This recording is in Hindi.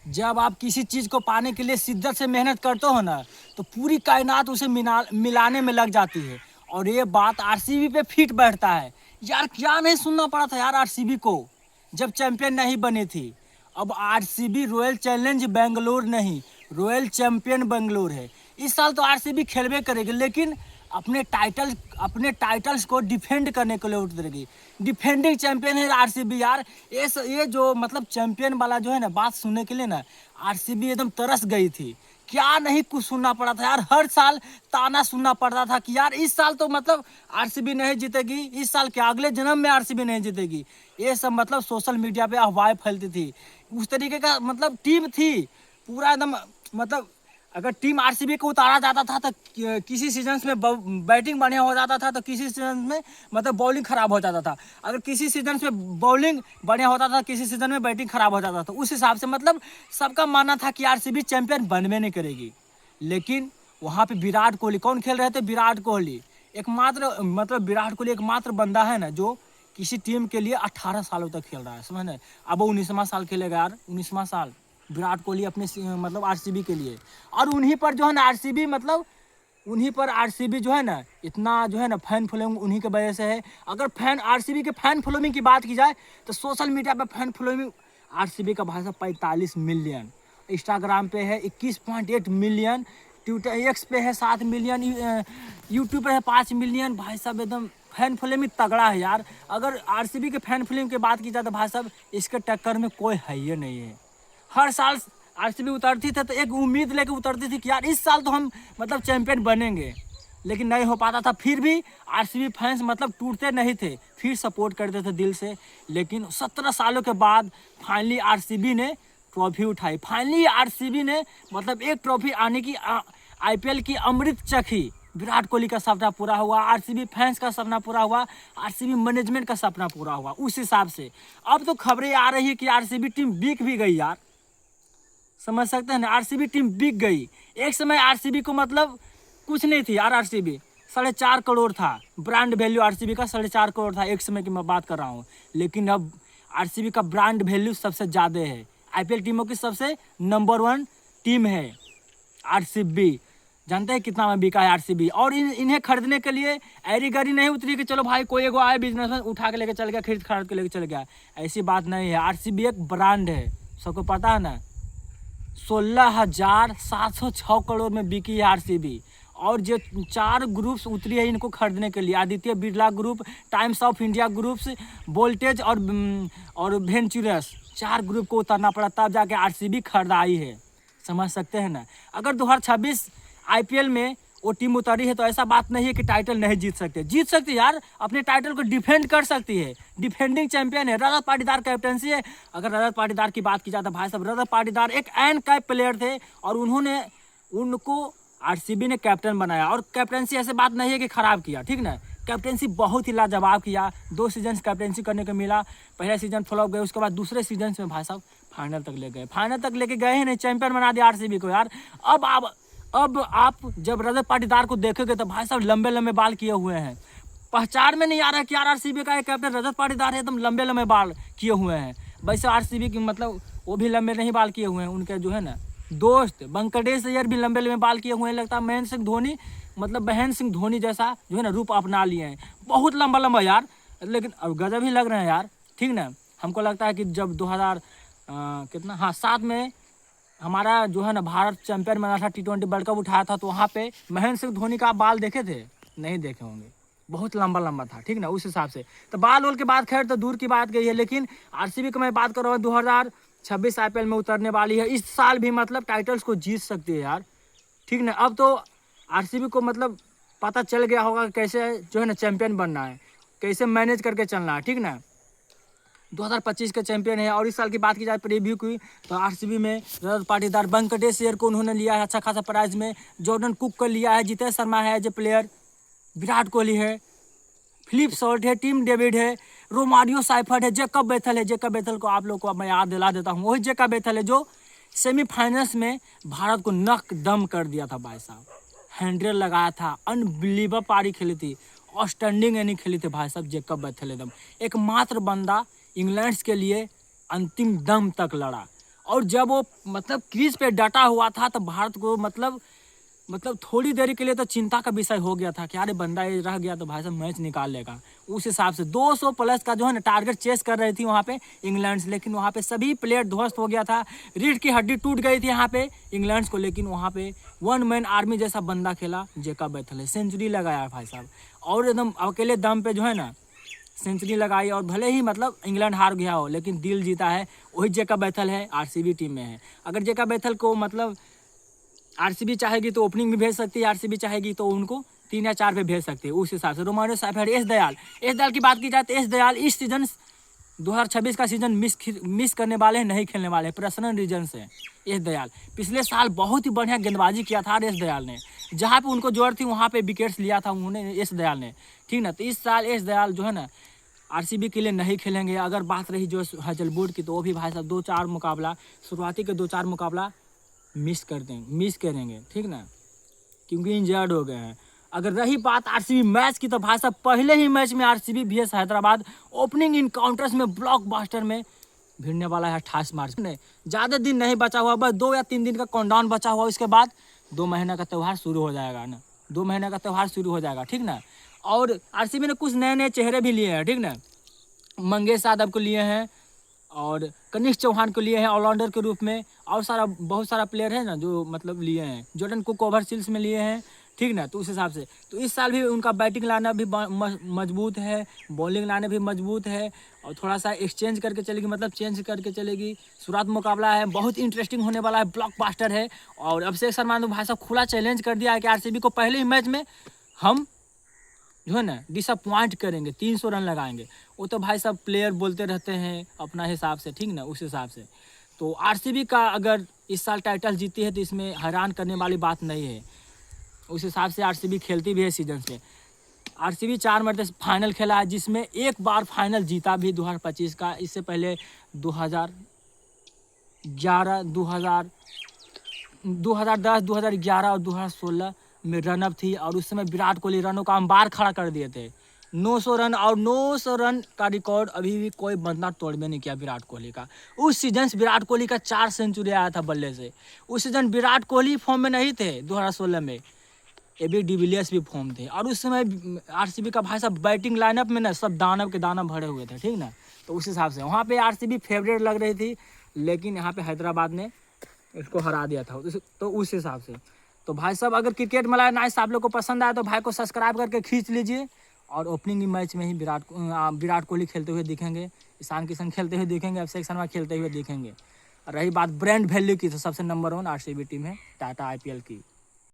जब आप किसी चीज़ को पाने के लिए शिद्दत से मेहनत करते हो ना, तो पूरी कायनात उसे मिलाने में लग जाती है। और ये बात आरसीबी पे फिट बैठता है। यार क्या नहीं सुनना पड़ा था यार आरसीबी को, जब चैंपियन नहीं बनी थी। अब आरसीबी रॉयल चैलेंज बेंगलोर नहीं, रॉयल चैंपियन बेंगलोर है। इस साल तो आरसीबी खेलबे करेगी, लेकिन अपने टाइटल्स को डिफेंड करने के लिए उतरेगी। डिफेंडिंग चैंपियन है आरसीबी यार। ये जो मतलब चैंपियन वाला जो है ना बात सुनने के लिए ना आरसीबी एकदम तरस गई थी। क्या नहीं कुछ सुनना पड़ा था यार, हर साल ताना सुनना पड़ता था कि यार इस साल तो मतलब आरसीबी नहीं जीतेगी, इस साल के अगले जन्म में आरसीबी नहीं जीतेगी। ये सब मतलब सोशल मीडिया पे अफवाहें फैलती थी। उस तरीके का मतलब टीम थी पूरा एकदम। मतलब अगर टीम आरसीबी को उतारा जाता था तो किसी सीजन में बैटिंग बढ़िया हो जाता था, तो किसी सीजन में मतलब बॉलिंग खराब हो जाता था। अगर किसी सीजन में बॉलिंग बढ़िया होता था, किसी सीजन में बैटिंग खराब हो जाता था। उस हिसाब से मतलब सबका मानना था कि आरसीबी चैंपियन बनवे नहीं करेगी। लेकिन वहाँ पे विराट कोहली कौन खेल रहे थे? विराट कोहली एकमात्र, मतलब विराट कोहली एकमात्र बंदा है ना जो किसी टीम के लिए 18 सालों तक खेल रहा है, समझ। अब वो 19वां साल खेलेगा यार, 19वां साल विराट कोहली अपने मतलब आरसीबी के लिए। और उन्हीं पर जो है ना आरसीबी मतलब उन्हीं पर आरसीबी जो है ना इतना जो है ना फैन फॉलोइंग उन्हीं की वजह से है। अगर फैन आरसीबी के फैन फॉलोइंग की बात की जाए तो सोशल मीडिया पर फैन फॉलोइंग आरसीबी का भाई साहब 45 मिलियन, इंस्टाग्राम पे है 21.8 मिलियन, ट्विटर एक्स पे है 7 मिलियन, यूट्यूब पे है 5 मिलियन। भाई साहब एकदम फैन फॉलोइंग तगड़ा है यार। अगर आरसीबी के फैन फॉलोइंग की बात की जाए तो भाई साहब इसके टक्कर में कोई है ही नहीं है। हर साल आरसीबी उतरती थी तो एक उम्मीद लेके उतरती थी कि यार इस साल तो हम मतलब चैंपियन बनेंगे, लेकिन नहीं हो पाता था। फिर भी आरसीबी फैंस मतलब टूटते नहीं थे, फिर सपोर्ट करते थे दिल से। लेकिन 17 सालों के बाद फाइनली आरसीबी ने ट्रॉफी उठाई। फाइनली आरसीबी ने मतलब एक ट्रॉफी आने की आईपीएल की अमृत चखी। विराट कोहली का सपना पूरा हुआ, आरसीबी फैंस का सपना पूरा हुआ, आरसीबी मैनेजमेंट का सपना पूरा हुआ। उस हिसाब से अब तो खबरें आ रही है कि आरसीबी टीम बिक भी गई यार, समझ सकते हैं ना। आरसीबी टीम बिक गई। एक समय आरसीबी को मतलब कुछ नहीं थी यार। आरसीबी 4.5 करोड़ था ब्रांड वैल्यू, आरसीबी का 4.5 करोड़ था एक समय की मैं बात कर रहा हूँ। लेकिन अब आरसीबी का ब्रांड वैल्यू सबसे ज़्यादा है। आईपीएल टीमों की सबसे नंबर 1 टीम है आरसीबी। जानते हैं कितना में बिका है आरसीबी। और इन्हें खरीदने के लिए ऐरी गरी नहीं उतरी कि चलो भाई कोई एगो आए बिजनेसमैन उठा के लेके चल गया, खरीद के लेके चल गया। ऐसी बात नहीं है। आरसीबी एक ब्रांड है, सबको पता है ना। 16,706 करोड़ में बिकी है आरसीबी। और जो 4 ग्रुप्स उतरी है इनको खरीदने के लिए, Aditya Birla group, times of India groups, voltage और वेंचुरस, 4 ग्रुप को उतरना पड़ा तब जाके आरसीबी खरीदाई है, समझ सकते हैं ना। अगर 2026 आईपीएल में वो टीम उतरी है तो ऐसा बात नहीं है कि टाइटल नहीं जीत सकती यार। अपने टाइटल को डिफेंड कर सकती है, डिफेंडिंग चैंपियन है। रजत पाटीदार कैप्टनसी है। अगर रजत पाटीदार की बात की जाए तो भाई साहब रजत पाटीदार एक एंड कैप प्लेयर थे और उनको आरसीबी ने कैप्टन बनाया। और कैप्टनसी ऐसे बात नहीं है कि खराब किया, ठीक ना। कैप्टनसी बहुत ही लाजवाब किया। 2 सीजन कैप्टनसी करने को मिला। पहला सीजन फ्लॉप गए, उसके बाद दूसरे सीजन में भाई साहब फाइनल तक लेके गए ही नहीं, चैंपियन बना दिया आरसीबी को यार। अब आप जब रजत पाटीदार को देखोगे तो भाई साहब लंबे लंबे बाल किए हुए हैं। पहचान में नहीं आ रहा है कि यार आरसीबी का एक कैप्टन रजत पाटीदार है, एकदम लंबे लंबे बाल किए हुए हैं। वैसे आरसीबी की मतलब वो भी लंबे नहीं बाल किए हुए हैं। उनके जो है ना दोस्त वेंकटेश अय्यर भी लंबे लंबे बाल किए हुए हैं। लगता है महेंद्र सिंह धोनी मतलब महेंद्र सिंह धोनी जैसा जो है ना रूप अपना लिए हैं। बहुत लंबा लंबा यार, लेकिन अब गजब ही लग रहे हैं यार, ठीक ना। हमको लगता है कि जब 7 में हमारा जो है ना भारत चैंपियन बना था, T20 वर्ल्ड कप उठाया था, तो वहाँ पे महेंद्र सिंह धोनी का बाल देखे थे? नहीं देखे होंगे, बहुत लंबा लंबा था, ठीक ना। उस हिसाब से तो बाल वोल के बाद खैर तो दूर की बात गई है। लेकिन आरसीबी की मैं बात कर रहा हूँ 2026 आईपीएल में उतरने वाली है। इस साल भी मतलब टाइटल्स को जीत सकती है यार, ठीक ना। अब तो आरसीबी को मतलब पता चल गया होगा कैसे जो है ना चैंपियन बनना है, कैसे मैनेज करके चलना है, ठीक ना। 2025 के चैंपियन है। और इस साल की बात की जाए प्रीव्यू की तो आरसीबी में रजत पाटीदार, वेंकटेश अय्यर को उन्होंने लिया है अच्छा खासा प्राइस में, जॉर्डन कुक को लिया है, जितेश शर्मा है as a player, Virat Kohli है, फिलिप सॉल्ट है, टीम डेविड है, रोमारियो साइफर्ट है, जेकब बेथल है। जेकब बेथल को आप लोग को मैं याद दिला देता हूँ, वही जेकब बेथल है जो सेमीफाइनल्स में भारत को नक दम कर दिया था भाई साहब। 100 लगाया था, अनबिलीवेबल पारी खेली थी, आउटस्टैंडिंग इनिंग खेली थी भाई साहब जेकब बेथल। एकदम एकमात्र बंदा इंग्लैंड के लिए अंतिम दम तक लड़ा। और जब वो मतलब क्रीज पे डटा हुआ था तो भारत को मतलब थोड़ी देर के लिए तो चिंता का विषय हो गया था कि अरे बंदा ये रह गया तो भाई साहब मैच निकाल लेगा। उस हिसाब से 200 प्लस का जो है ना टारगेट चेस कर रही थी वहाँ पे इंग्लैंड से, लेकिन वहाँ पे सभी प्लेयर ध्वस्त हो गया था, रीढ़ की हड्डी टूट गई थी यहाँ पे इंग्लैंड को। लेकिन वहाँ पे वन मैन आर्मी जैसा बंदा खेला जेकब बैथल, सेंचुरी लगाया भाई साहब, और एकदम अकेले दम पे जो है ना सेंचुरी लगाई। और भले ही मतलब इंग्लैंड हार गया हो लेकिन दिल जीता है वही जेकब बैथल है, आरसीबी टीम में है। अगर जेकब बैथल को मतलब आरसीबी चाहेगी तो ओपनिंग भी भेज सकती है, आरसीबी चाहेगी तो उनको 3 या 4 पे भेज सकती है उस हिसाब से। रोमारियो सेफर्ड, एस दयाल की बात की जाए तो एस दयाल इस सीजन 2026 का सीजन मिस करने वाले हैं, नहीं खेलने वाले हैं, पर्सनल रीजन से। एस दयाल पिछले साल बहुत ही बढ़िया गेंदबाजी किया था एस दयाल ने, जहाँ पे उनको जरूरत थी वहाँ पे विकेट्स लिया था उन्होंने एस दयाल ने, ठीक ना। तो इस साल एस दयाल जो है ना आरसीबी के लिए नहीं खेलेंगे। अगर बात रही जो हजलवुड की तो वो भी भाई साहब 2-4 मुकाबला, शुरुआती के 2-4 मुकाबला मिस करेंगे, ठीक ना, क्योंकि इंजर्ड हो गए हैं। अगर रही बात आरसीबी मैच की तो भाई साहब पहले ही मैच में RCB vs Hyderabad opening encounters में ब्लॉकबस्टर में भिड़ने वाला है 28 मार्च में। ज़्यादा दिन नहीं बचा हुआ, बस 2 या 3 दिन का काउंटडाउन बचा हुआ, इसके बाद 2 महीने का त्यौहार शुरू हो जाएगा ना, 2 महीने का त्यौहार शुरू हो जाएगा, ठीक ना। और आरसीबी ने कुछ नए नए चेहरे भी लिए हैं, ठीक ना। मंगेश यादव को लिए हैं और कनिष्क चौहान को लिए हैं ऑलराउंडर के रूप में, और बहुत सारा प्लेयर है ना जो मतलब लिए हैं, जॉर्डन कुक ओवरसीज में लिए हैं, ठीक ना। तो उस हिसाब से तो इस साल भी उनका बैटिंग लाना भी मजबूत है, बॉलिंग लाना भी मजबूत है, और थोड़ा सा एक्सचेंज करके चलेगी, मतलब चेंज करके चलेगी। शुरुआत मुकाबला है, बहुत इंटरेस्टिंग होने वाला है, ब्लॉकबस्टर है। और अभिषेक शर्मा ने भाई साहब खुला चैलेंज कर दिया है कि आरसीबी को पहले ही मैच में हम जो है ना डिसअपॉइंट करेंगे, 300 रन लगाएंगे। वो तो भाई साहब प्लेयर बोलते रहते हैं अपना हिसाब से, ठीक ना, उस हिसाब से। तो आरसीबी का अगर इस साल टाइटल जीती है तो इसमें हैरान करने वाली बात नहीं है, उस हिसाब से आरसीबी खेलती भी है सीजन से। आरसीबी 4 मरतबा फाइनल खेला है, जिसमें एक बार फाइनल जीता भी 2025 का। इससे पहले 2011, 2010, 2011 और 2016 में रनअप थी, और उस समय विराट कोहली रनों का अंबार खड़ा कर दिए थे, 900 रन, और 900 रन का रिकॉर्ड अभी भी कोई बंदा तोड़ भी नहीं किया विराट कोहली का। उस सीजन विराट कोहली का 4 सेंचुरी आया था बल्ले से। उस सीजन विराट कोहली फॉर्म में नहीं थे, 2016 में एबी डिविलियर्स भी फॉर्म थे, और उस समय आरसीबी का भाई साहब बैटिंग लाइनअप में ना सब दानव के दानव भरे हुए थे, ठीक ना। तो उस हिसाब से वहाँ पे आरसीबी फेवरेट लग रही थी, लेकिन यहाँ पे हैदराबाद ने इसको हरा दिया था। तो उस हिसाब से तो भाई साहब अगर क्रिकेट मलाई नाइस आप लोग को पसंद आया तो भाई को सब्सक्राइब करके खींच लीजिए। और ओपनिंग मैच में ही विराट कोहली खेलते हुए दिखेंगे, ईशान किशन खेलते हुए दिखेंगे, अभिषेक शर्मा खेलते हुए दिखेंगे। और रही बात ब्रांड वैल्यू की तो सबसे नंबर 1 आरसीबी टीम है टाटा आईपीएल की।